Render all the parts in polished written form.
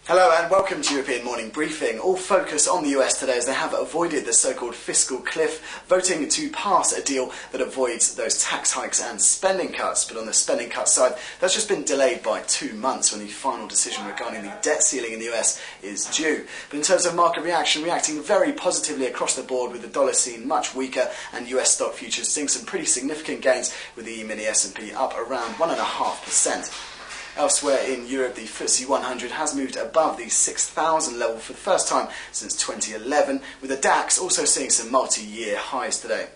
Hello and welcome to European Morning Briefing. All focus on the US today as they have avoided the so-called fiscal cliff, voting to pass a deal that avoids those tax hikes and spending cuts. But on the spending cut side, that's just been delayed by 2 months when the final decision regarding the debt ceiling in the US is due. But in terms of market reaction, reacting very positively across the board, with the dollar seen much weaker and US stock futures seeing some pretty significant gains, with the E-mini S&P up around 1.5%. Elsewhere in Europe, the FTSE 100 has moved above the 6,000 level for the first time since 2011, with the DAX also seeing some multi-year highs today.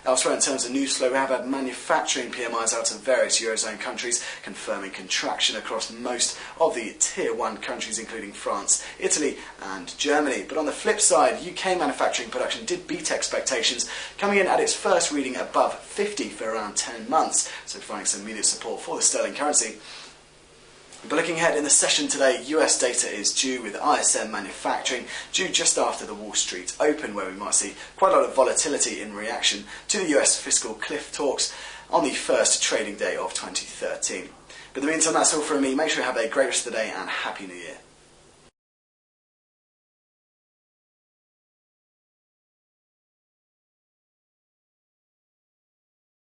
Elsewhere in terms of news flow, we have had manufacturing PMIs out of various Eurozone countries, confirming contraction across most of the Tier 1 countries, including France, Italy and Germany. But on the flip side, UK manufacturing production did beat expectations, coming in at its first reading above 50 for around 10 months, so providing some immediate support for the sterling currency. But looking ahead in the session today, US data is due, with ISM manufacturing due just after the Wall Street Open, where we might see quite a lot of volatility in reaction to the US fiscal cliff talks on the first trading day of 2013. But in the meantime, that's all from me. Make sure you have a great rest of the day and Happy New Year.